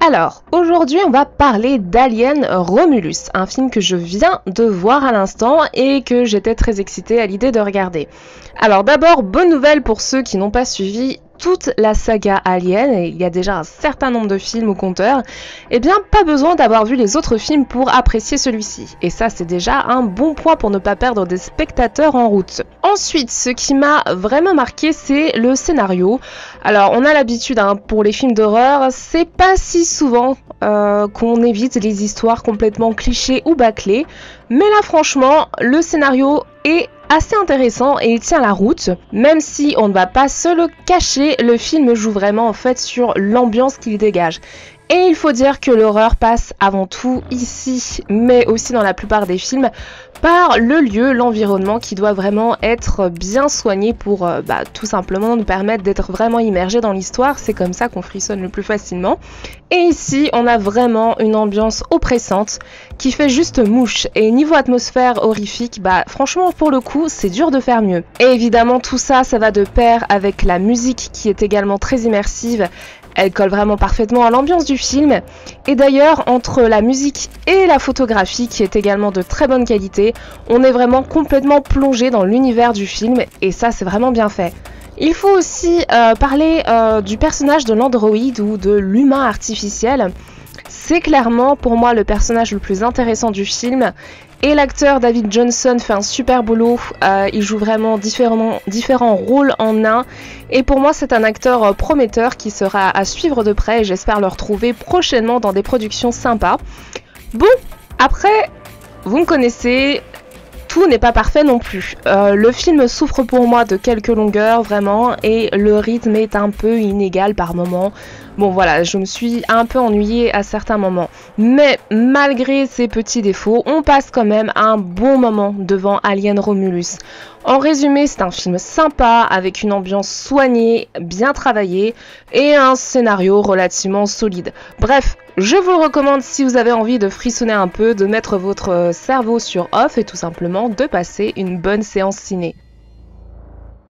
Alors, aujourd'hui, on va parler d'Alien Romulus, un film que je viens de voir à l'instant et que j'étais très excitée à l'idée de regarder. Alors d'abord, bonne nouvelle pour ceux qui n'ont pas suivi toute la saga Alien, et il y a déjà un certain nombre de films au compteur, eh bien pas besoin d'avoir vu les autres films pour apprécier celui-ci. Et ça c'est déjà un bon point pour ne pas perdre des spectateurs en route. Ensuite, ce qui m'a vraiment marqué, c'est le scénario. Alors on a l'habitude pour les films d'horreur, c'est pas si souvent qu'on évite les histoires complètement clichés ou bâclées, mais là franchement, le scénario est assez intéressant et il tient la route, même si on ne va pas se le cacher, le film joue vraiment en fait sur l'ambiance qu'il dégage. Et il faut dire que l'horreur passe avant tout ici, mais aussi dans la plupart des films, par le lieu, l'environnement qui doit vraiment être bien soigné pour tout simplement nous permettre d'être vraiment immergés dans l'histoire. C'est comme ça qu'on frissonne le plus facilement. Et ici, on a vraiment une ambiance oppressante qui fait juste mouche. Et niveau atmosphère horrifique, franchement pour le coup, c'est dur de faire mieux. Et évidemment, tout ça, ça va de pair avec la musique qui est également très immersive. Elle colle vraiment parfaitement à l'ambiance du film. Et d'ailleurs, entre la musique et la photographie, qui est également de très bonne qualité, on est vraiment complètement plongé dans l'univers du film. Et ça, c'est vraiment bien fait. Il faut aussi parler du personnage de l'androïde ou de l'humain artificiel. C'est clairement pour moi le personnage le plus intéressant du film. Et l'acteur David Johnson fait un super boulot, il joue vraiment différents rôles en un. Et pour moi c'est un acteur prometteur qui sera à suivre de près et j'espère le retrouver prochainement dans des productions sympas. Bon, après, vous me connaissez, tout n'est pas parfait non plus. Le film souffre pour moi de quelques longueurs vraiment et le rythme est un peu inégal par moments. Bon voilà, je me suis un peu ennuyée à certains moments. Mais malgré ces petits défauts, on passe quand même un bon moment devant Alien Romulus. En résumé, c'est un film sympa, avec une ambiance soignée, bien travaillée, et un scénario relativement solide. Bref, je vous le recommande si vous avez envie de frissonner un peu, de mettre votre cerveau sur off et tout simplement de passer une bonne séance ciné.